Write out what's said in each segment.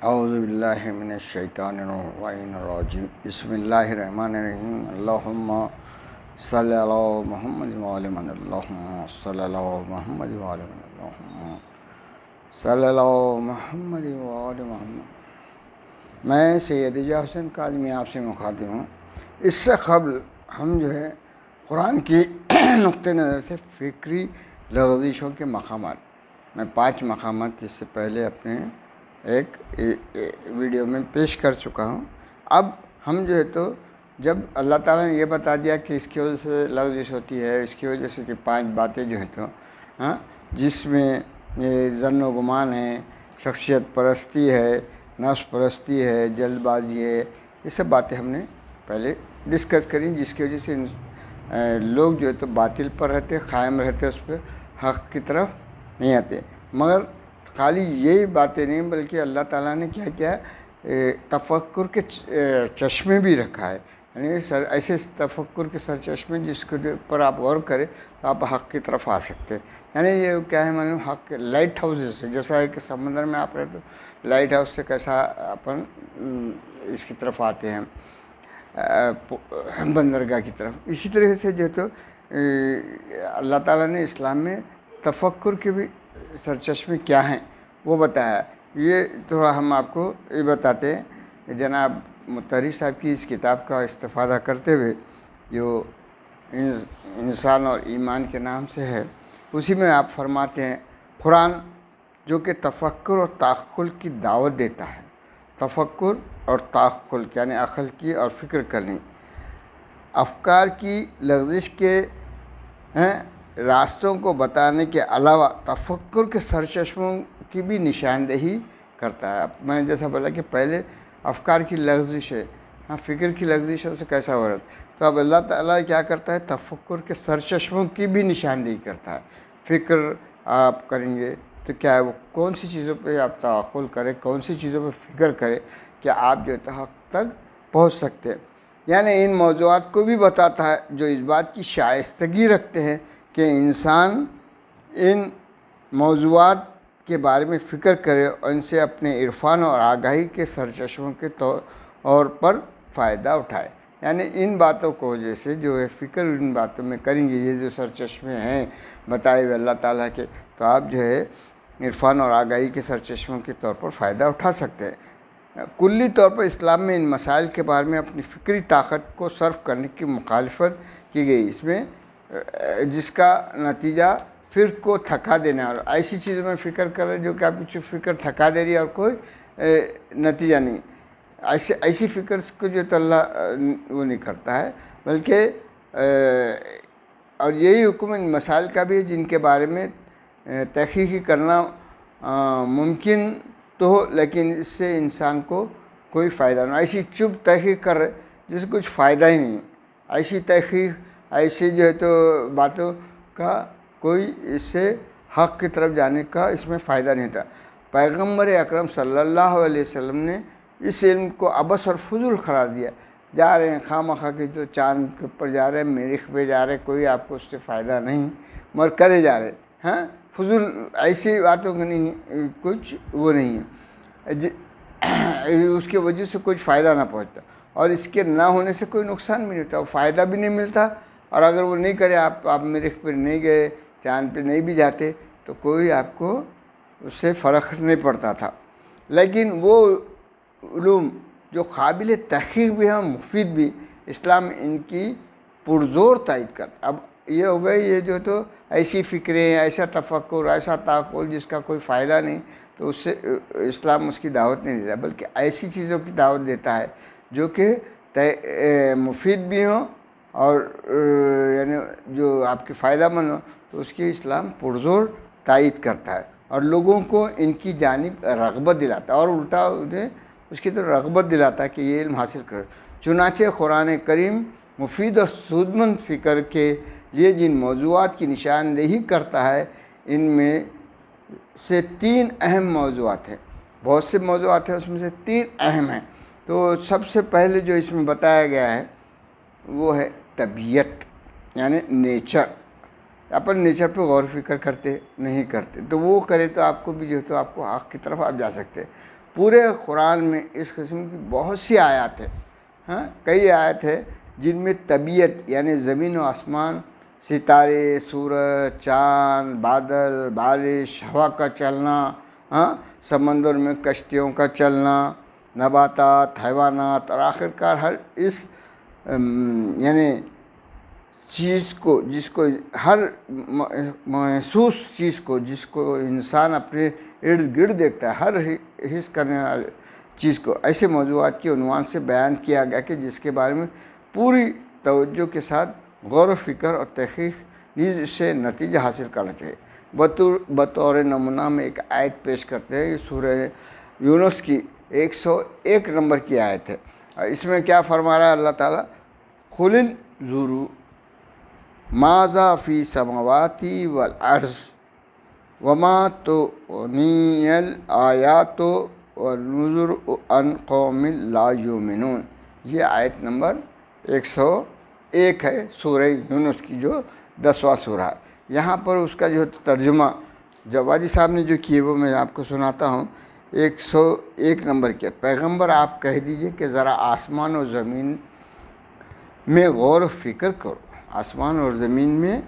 اعوذ باللہ من الشیطان الرجیم بسم اللہ الرحمن الرحیم اللہم صلی علی محمد وعلی محمد اللہم صلی علی محمد وعلی محمد اللہم صلی علی محمد وعلی محمد۔ میں سید اجاز حسین کاظمی آپ سے مخاطب ہوں۔ اس سے قبل ہم قرآن کی نقطۂ نظر سے فکری لغزشوں کے مقامات، میں 5 مقامات اس سے پہلے اپنے ایک ویڈیو میں پیش کر چکا ہوں۔ اب ہم تو جب اللہ تعالیٰ نے یہ بتا دیا کہ اس کی وجہ سے لغزش ہوتی ہے، اس کی وجہ سے کہ 5 باتیں تو جس میں ظن و گمان ہے، شخصیت پرستی ہے، نفس پرستی ہے، جلد بازی ہے، یہ سب باتیں ہم نے پہلے ڈسکس کریں، جس کی وجہ سے لوگ تو باطل پر رہتے، قائم رہتے، اس پہ حق کی طرف نہیں آتے۔ مگر خالی یہی باتیں نہیں بلکہ اللہ تعالیٰ نے کیا کیا تفکر کے چشمے بھی رکھا ہے، یعنی ایسے تفکر کے سر چشمے جس کے پر آپ غور کریں تو آپ حق کی طرف آ سکتے ہیں۔ یعنی یہ کیا ہے، معلوم حق لائٹ ہاؤس سے، جیسا ہے کہ سمندر میں آپ رہتے تو لائٹ ہاؤس سے کیسا اپن اس کی طرف آتے ہیں بندرگاہ کی طرف، اسی طرح سے تو اللہ تعالیٰ نے اسلام میں تفکر کے بھی سرچشمے کیا ہیں وہ بتایا۔ یہ تھوڑا ہم آپ کو یہ بتاتے ہیں، جناب مطہری صاحب کی اس کتاب کا استفادہ کرتے ہوئے جو انسان اور ایمان کے نام سے ہے، اسی میں آپ فرماتے ہیں قرآن جو کہ تفکر اور تعقل کی دعوت دیتا ہے، تفکر اور تعقل یعنی عقل کی اور فکر کرنی، افکار کی لغزش کے راستوں کو بتانے کے علاوہ تفکر کے سرچشموں کی بھی نشاندہی کرتا ہے۔ میں جیسا بولا کہ پہلے افکار کی لغزش ہے، فکر کی لغزشوں سے کیسا ہو رہا ہے، تو اب اللہ تعالیٰ کیا کرتا ہے، تفکر کے سرچشموں کی بھی نشاندہی کرتا ہے۔ فکر آپ کریں گے تو کیا ہے، وہ کون سی چیزوں پہ آپ تعقل کریں، کون سی چیزوں پہ فکر کریں کہ آپ حق تک پہنچ سکتے ہیں۔ یعنی ان موضوعات کو بھی بتاتا ہے جو اس بات کی شائستگی رکھتے ہیں کہ انسان ان موضوعات کے بارے میں فکر کرے اور ان سے اپنے عرفان اور آگاہی کے سرچشموں کے طور پر فائدہ اٹھائے۔ یعنی ان باتوں کو جیسے جو ہے فکر ان باتوں میں کریں گے، یہ جو سرچشمے ہیں بتائے ہوئے اللہ تعالیٰ کے، تو آپ عرفان اور آگاہی کے سرچشموں کے طور پر فائدہ اٹھا سکتے ہیں۔ کلی طور پر اسلام میں ان مسائل کے بارے میں اپنی فکری طاقت کو صرف کرنے کی مخالفت کی گئی، اس میں جس کا نتیجہ پھر کو تھکا دینا، اور ایسی چیزوں میں فکر کر رہے جو کہ آپ کی فکر تھکا دے رہی ہے اور کوئی نتیجہ نہیں، ایسی فکر کو تو اللہ وہ نہیں کرتا ہے، بلکہ اور یہی حکم ان مسائل کا بھی ہے جن کے بارے میں تحقیق کرنا ممکن تو ہو لیکن اس سے انسان کو کوئی فائدہ نہ، ایسی چپ تحقیق کر رہے جس سے کچھ فائدہ ہی نہیں، ایسی تحقیق ایسی تو باتوں کا کوئی اس سے حق کی طرف جانے کا اس میں فائدہ نہیں تھا۔ پیغمبر اکرم صلی اللہ علیہ وسلم نے اس علم کو عبث اور فضول قرار دیا۔ جا رہے ہیں خواہ مخواہ کی تو چاند کے اوپر جا رہے ہیں، مریخ پہ جا رہے ہیں، کوئی آپ کو اس سے فائدہ نہیں، مگر کرے جا رہے ہیں، فضول ایسی باتوں کا نہیں، کچھ وہ نہیں ہے، اس کی وجہ سے کچھ فائدہ نہ پہنچتا اور اس کے نہ ہونے سے کوئی نقصان بھی نہیں ہوتا، فائدہ بھی نہیں ملتا، اور اگر وہ نہیں کرے آپ مریخ پہ نہیں گئے، چاند پہ نہیں بھی جاتے تو کوئی آپ کو اس سے فرق نہیں پڑتا تھا۔ لیکن وہ علوم جو قابل تحقیق بھی ہیں، مفید بھی، اسلام ان کی پرزور تائید کرتا۔ اب یہ ہو گئی یہ تو ایسی فکریں، ایسا تفکر، ایسا تعقل جس کا کوئی فائدہ نہیں، تو اس سے اسلام اس کی دعوت نہیں دیتا، بلکہ ایسی چیزوں کی دعوت دیتا ہے جو کہ مفید بھی ہوں اور یعنی جو آپ کے فائدہ مند ہو، تو اس کی اسلام پرزور تائید کرتا ہے اور لوگوں کو ان کی جانب رغبت دلاتا ہے، اور الٹا اس کی طرف رغبت دلاتا ہے کہ یہ علم حاصل کرے۔ چنانچہ قرآن کریم مفید اور سودمند فکر کے لیے جن موضوعات کی نشاندہی کرتا ہے، ان میں سے 3 اہم موضوعات ہیں، بہت سے موضوعات ہیں، اس میں سے 3 اہم ہیں۔ تو سب سے پہلے جو اس میں بتایا گیا ہے وہ ہے طبیعت، یعنی نیچر۔ اپن نیچر پہ غور فکر کرتے نہیں کرتے، تو وہ کرے تو آپ کو بھی تو آپ کو حق کی طرف آپ جا سکتے۔ پورے قرآن میں اس قسم کی بہت سی آیات ہیں. ہاں کئی آیت ہے جن میں طبیعت یعنی زمین و آسمان، ستارے، سورج، چاند، بادل، بارش، ہوا کا چلنا، ہاں سمندر میں کشتیوں کا چلنا، نباتات، حیوانات، اور آخر کار ہر اس یعنی چیز کو جس کو ہر محسوس چیز کو جس کو انسان اپنے ارد گرد دیکھتا ہے، ہر حس کرنے والے چیز کو ایسے موضوعات کے عنوان سے بیان کیا گیا کہ جس کے بارے میں پوری توجہ کے ساتھ غور و فکر اور تحقیق نیز اس سے نتیجہ حاصل کرنا چاہیے. بطور نمونہ میں ایک آیت پیش کرتے ہیں. یہ سورہ یونس کی 101 نمبر کی آیت ہے. اور اس میں کیا فرما رہا ہے اللہ تعالیٰ؟ قُلِ انظُرُوا ماذا فی السماوات والارض وما تغنی الآیات والنذر عن قوم لا یؤمنون. یہ آیت نمبر 101 ہے سورہ یونس کی جو 10واں سورہ ہے. یہاں پر اس کا جو ترجمہ جوادی صاحب نے جو کیے وہ میں آپ کو سناتا ہوں. 101 نمبر کے پیغمبر آپ کہہ دیجئے کہ ذرا آسمان اور زمین میں غور و فکر کرو، آسمان اور زمین میں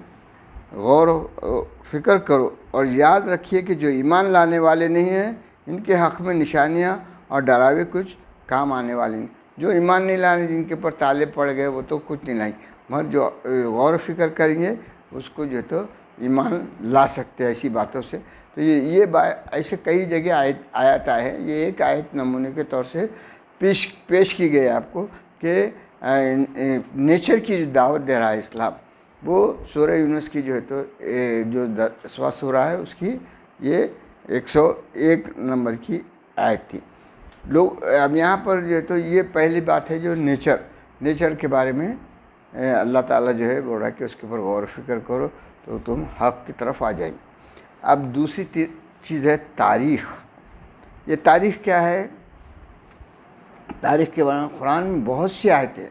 غور و فکر کرو، اور یاد رکھیے کہ جو ایمان لانے والے نہیں ہیں ان کے حق میں نشانیاں اور ڈراوے کچھ کام آنے والے نہیں. جو ایمان نہیں لانے جن کے پر تالے پڑ گئے وہ تو کچھ نہیں لائیں، مگر جو غور و فکر کریں گے اس کو جو تو ایمان لا سکتے ہیں ایسی باتوں سے. تو یہ ایسے کئی جگہ آیت آئے ہیں. یہ ایک آیت نمونے کے طور سے پیش کی گئی آپ کو کہ نیچر کی جو دعوت دے رہا ہے اسلام، وہ سورہ یونس کی جو ہے تو جو 10واں سورہ ہے اس کی یہ 101 نمبر کی آیت تھی. لوگ اب یہاں پر جو ہے تو یہ پہلی بات ہے جو نیچر کے بارے میں اللہ تعالیٰ جو ہے بول رہا ہے کہ اس کے اوپر غور و فکر کرو تو تم حق کی طرف آ جائیں. اب دوسری چیز ہے تاریخ. یہ تاریخ کیا ہے؟ تاریخ کے بارے میں قرآن میں بہت سی آیتیں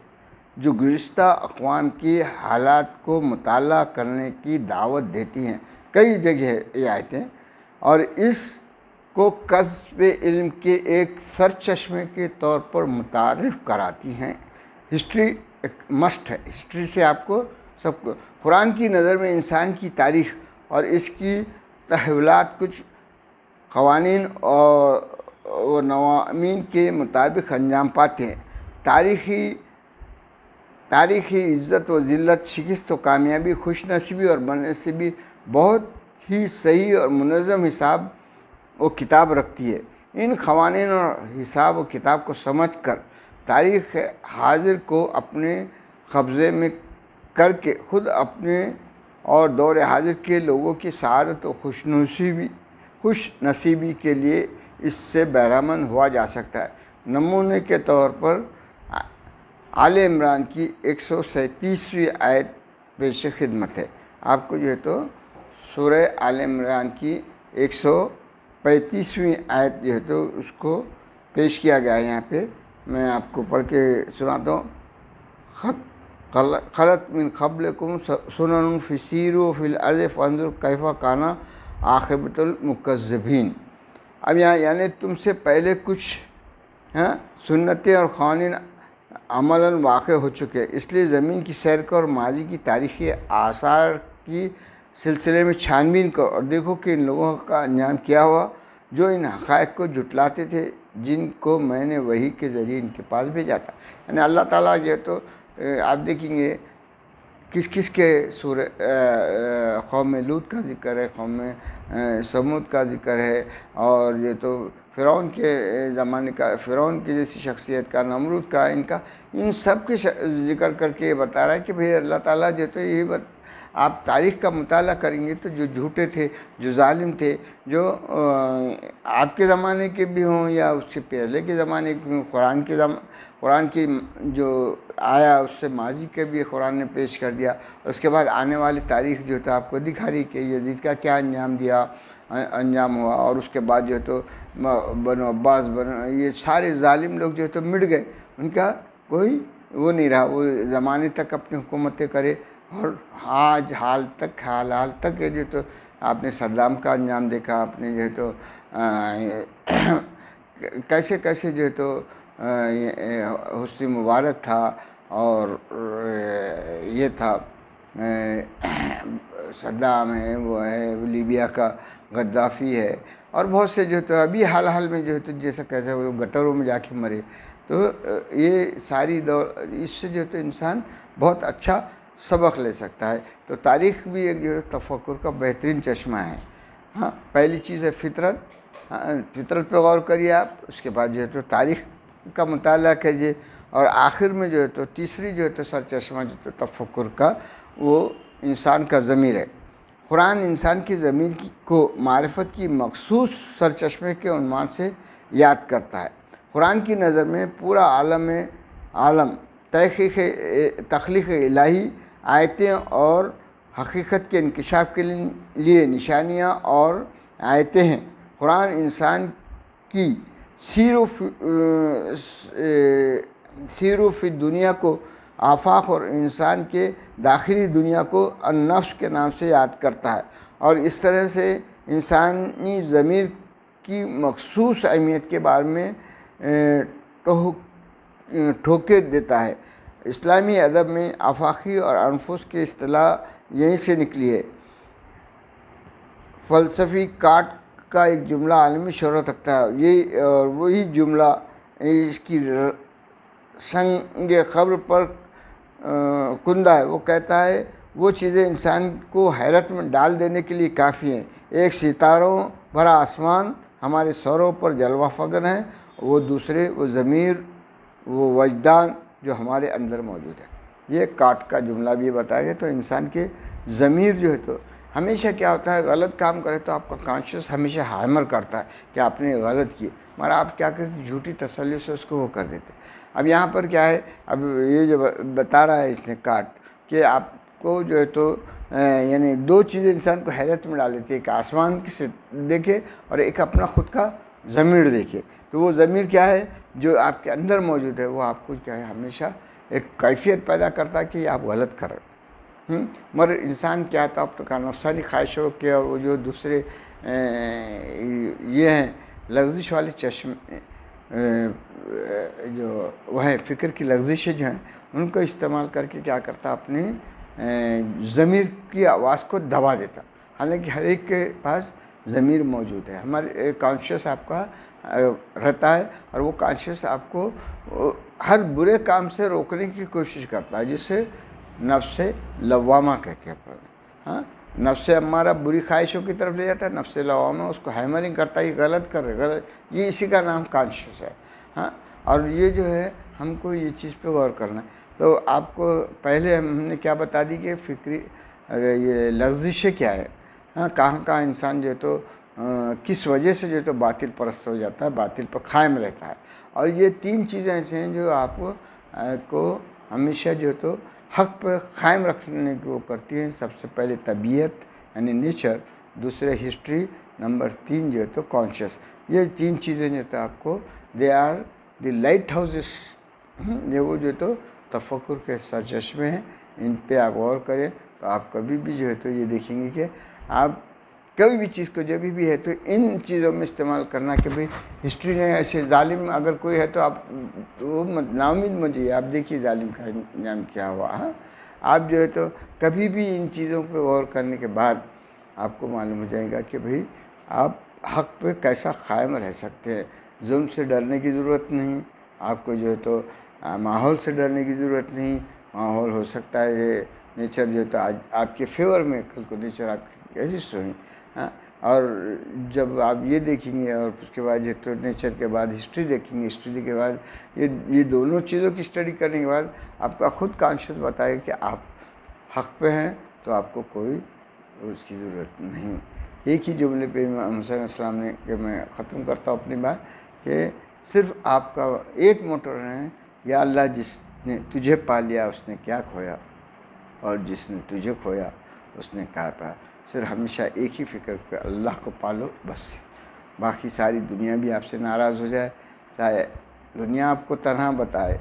جو گزشتہ اقوام کی حالات کو مطالعہ کرنے کی دعوت دیتی ہیں. کئی جگہ ہے یہ آیتیں، اور اس کو کسب علم کے ایک سرچشمے کے طور پر متعارف کراتی ہیں. ہسٹری ایک مسٹ ہے. ہسٹری سے آپ کو سب کو قرآن کی نظر میں انسان کی تاریخ اور اس کی تحولات کچھ قوانین اور نوامین کے مطابق انجام پاتے ہیں. تاریخی عزت و ذلت، شکست و کامیابی، خوش نصیبی اور بدنصیبی بہت ہی صحیح اور منظم حساب و کتاب رکھتی ہے. ان قوانین اور حساب و کتاب کو سمجھ کر تاریخ حاضر کو اپنے قبضے میں کر کے خود اپنے اور دور حاضر کے لوگوں کی سعادت و خوش نصیبی کے لیے اس سے بہرامند ہوا جا سکتا ہے. نمونے کے طور پر آل عمران کی 137ویں آیت پیش خدمت ہے. آپ کو جو ہے تو سورہ آل عمران کی 135ویں آیت جو ہے تو اس کو پیش کیا گیا ہے. یہاں پہ میں آپ کو پڑھ کے سناتا ہوں. خلت من قبلکم سنن فسیروا فی الارض فانظروا کیف کان عاقبۃ المکذبین. اب یہاں یعنی تم سے پہلے کچھ سنتیں اور قوانین عملاً واقع ہو چکے، اس لیے زمین کی سیر کرو اور ماضی کی تاریخی آثار کی سلسلے میں چھان بین کرو اور دیکھو کہ ان لوگوں کا انجام کیا ہوا جو ان حقائق کو جھٹلاتے تھے جن کو میں نے وحی کے ذریعے ان کے پاس بھیجا تھا. یعنی اللہ تعالیٰ جو ہے تو آپ دیکھیں گے کس کس کے سورہ قوم لوط کا ذکر ہے، قوم سمود کا ذکر ہے، اور یہ تو فرعون کے زمانے کا، فرعون کی جیسی شخصیت کا، نمرود کا، ان سب کے ذکر کر کے یہ بتا رہا ہے کہ بھئی اللہ تعالیٰ جو تو یہ آپ تاریخ کا مطالعہ کریں گے تو جو جھوٹے تھے، جو ظالم تھے، جو آپ کے زمانے کے بھی ہوں یا اس سے پہلے کے زمانے کے ہوں، قرآن کی جو آیا اس سے ماضی کے بھی قرآن نے پیش کر دیا، اور اس کے بعد آنے والی تاریخ جو تھا آپ کو دکھا رہی کہ یزید کا کیا انجام ہوا، اور اس کے بعد جو ہے تو بنو عباس یہ سارے ظالم لوگ جو ہے تو مٹ گئے، ان کا کوئی وہ نہیں رہا، وہ زمانے تک اپنی حکومتیں کرے. اور آج حال تک جو تو آپ نے صدام کا انجام دیکھا، آپ نے جو ہے تو کیسے کیسے جو ہے تو حسنی مبارک تھا، اور یہ تھا صدام ہے، وہ ہے لیبیا کا غدافی ہے، اور بہت سے جو ہے تو ابھی حال حال میں جو ہے تو جیسا کیسے وہ گٹروں میں جا کے مرے. تو یہ ساری دور اس سے جو ہے تو انسان بہت اچھا سبق لے سکتا ہے. تو تاریخ بھی ایک جو ہے تفکر کا بہترین چشمہ ہے. ہاں، پہلی چیز ہے فطرت. فطرت پہ غور کریے آپ، اس کے بعد جو ہے تو تاریخ کا مطالعہ کیجیے، اور آخر میں جو ہے تو تیسری جو ہے تو سر چشمہ جو تو تفکر کا وہ انسان کا ضمیر ہے. قرآن انسان کی ضمیر کو معرفت کی مخصوص سر چشمے کے عنوان سے یاد کرتا ہے. قرآن کی نظر میں پورا عالم تخلیق الہی آیتیں اور حقیقت کے انکشاف کے لیے نشانیاں اور آیتیں ہیں. قرآن انسان کی سیر و فی دنیا کو آفاق اور انسان کے داخلی دنیا کو النفس کے نام سے یاد کرتا ہے، اور اس طرح سے انسانی ضمیر کی مخصوص اہمیت کے بارے میں ٹھوکے دیتا ہے. اسلامی ادب میں آفاقی اور انفس کی اصطلاح یہیں سے نکلی ہے. فلسفی کانٹ کا ایک جملہ عالمی شہرت رکھتا ہے، یہ اور وہی جملہ اس کی سنگ قبر پر کندہ ہے. وہ کہتا ہے وہ چیزیں انسان کو حیرت میں ڈال دینے کے لیے کافی ہیں. ایک ستاروں بھرا آسمان ہمارے سروں پر جلوہ فگر ہیں، وہ دوسرے وہ ضمیر، وہ وجدان جو ہمارے اندر موجود ہے. یہ کانٹ کا جملہ بھی بتایا گیا. تو انسان کے ضمیر جو ہے تو ہمیشہ کیا ہوتا ہے، غلط کام کرے تو آپ کا کانشیس ہمیشہ ہیمر کرتا ہے کہ آپ نے غلط کیے، مگر آپ کیا کرتے، جھوٹی تسلی سے اس کو وہ کر دیتے. اب یہاں پر کیا ہے، اب یہ جو بتا رہا ہے اس نے کانٹ کہ آپ کو جو ہے تو یعنی دو چیزیں انسان کو حیرت میں ڈال دیتی ہے، ایک آسمان سے دیکھے اور ایک اپنا خود کا ضمیر دیکھے. تو وہ ضمیر کیا ہے جو آپ کے اندر موجود ہے، وہ آپ کو کیا ہے ہمیشہ ایک کیفیت پیدا کرتا ہے کہ آپ غلط کر رہے ہیں. مگر انسان کیا تھا اب تو نفسانی خواہشوں کے اور وہ جو دوسرے یہ ہیں لغزش والے چشمے جو وہ ہے فکر کی لغزشیں جو ہیں ان کو استعمال کر کے کیا کرتا اپنے ضمیر کی آواز کو دبا دیتا. حالانکہ ہر ایک کے پاس ضمیر موجود ہے. ہمارے کانشیس آپ کا رہتا ہے، اور وہ کانشیس آپ کو ہر برے کام سے روکنے کی کوشش کرتا ہے، جسے نفس لوامہ کہتے ہیں. ہاں، نفس امارہ بری خواہشوں کی طرف لے جاتا ہے، نفس لوامہ اس کو ہیمرنگ کرتا ہے، یہ غلط کر رہے غلط، یہ اسی کا نام کانشیس ہے. ہاں، اور یہ جو ہے ہم کو یہ چیز پہ غور کرنا ہے. تو آپ کو پہلے ہم نے کیا بتا دی کہ فکری یہ لغزشیں کیا ہے، ہاں، کہاں انسان جو ہے تو کس وجہ سے جو ہے تو باطل پرست ہو جاتا ہے، باطل پر قائم رہتا ہے. اور یہ تین چیزیں ایسے ہیں جو آپ کو ہمیشہ جو ہے تو حق پہ قائم رکھنے کی وہ کرتی ہیں. سب سے پہلے طبیعت یعنی نیچر، دوسرے ہسٹری، نمبر 3 جو ہے تو کانشیس. یہ تین چیزیں جو ہے آپ کو they are the lighthouses, یہ وہ جو ہے تو تفکر کے سرچشمے ہیں. ان پہ آپ غور کریں تو آپ کبھی بھی جو ہے تو یہ دیکھیں گے کہ آپ کوئی بھی چیز کو جب بھی ہے تو ان چیزوں میں استعمال کرنا کہ بھئی ہسٹری میں ایسے ظالم اگر کوئی ہے تو آپ وہ ناامید مت ہوئیے. آپ دیکھیے ظالم کا انجام کیا ہوا. ہاں، آپ جو ہے تو کبھی بھی ان چیزوں پہ غور کرنے کے بعد آپ کو معلوم ہو جائے گا کہ بھئی آپ حق پہ کیسا قائم رہ سکتے ہیں. ظلم سے ڈرنے کی ضرورت نہیں، آپ کو جو ہے تو ماحول سے ڈرنے کی ضرورت نہیں. ماحول ہو سکتا ہے یہ نیچر جو ہے تو آج آپ کے فیور میں، کل کو نیچر آپ کی ایجسٹ ہوئی. ہاں، اور جب آپ یہ دیکھیں گے اور اس کے بعد جو تو نیچر کے بعد ہسٹری دیکھیں گے، ہسٹری کے بعد یہ دونوں چیزوں کی اسٹڈی کرنے کے بعد آپ کا خود کانشیس بتائے کہ آپ حق پہ ہیں، تو آپ کو کوئی اس کی ضرورت نہیں. ایک ہی جملے پہ موسیٰ علیہ السلام نے کہ میں ختم کرتا ہوں اپنی بات کہ صرف آپ کا ایک موٹو ہے، یا اللہ جس نے تجھے پا لیا اس نے کیا کھویا، اور جس نے تجھے کھویا اس نے کیا پایا. صرف ہمیشہ ایک ہی فکر کہ اللہ کو پالو بس. باقی ساری دنیا بھی آپ سے ناراض ہو جائے، چاہے دنیا آپ کو تنہا بتائے،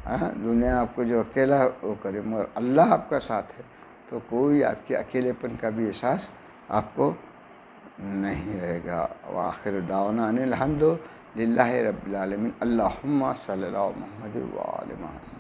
ہاں، دنیا آپ کو جو اکیلا وہ کرے، مگر اللہ آپ کا ساتھ ہے تو کوئی آپ کے اکیلے پن کا بھی احساس آپ کو نہیں رہے گا. وآخر دعوانا ان الحمد للہ رب العالمین۔ اللہم صلی اللہ محمد و آل محمد۔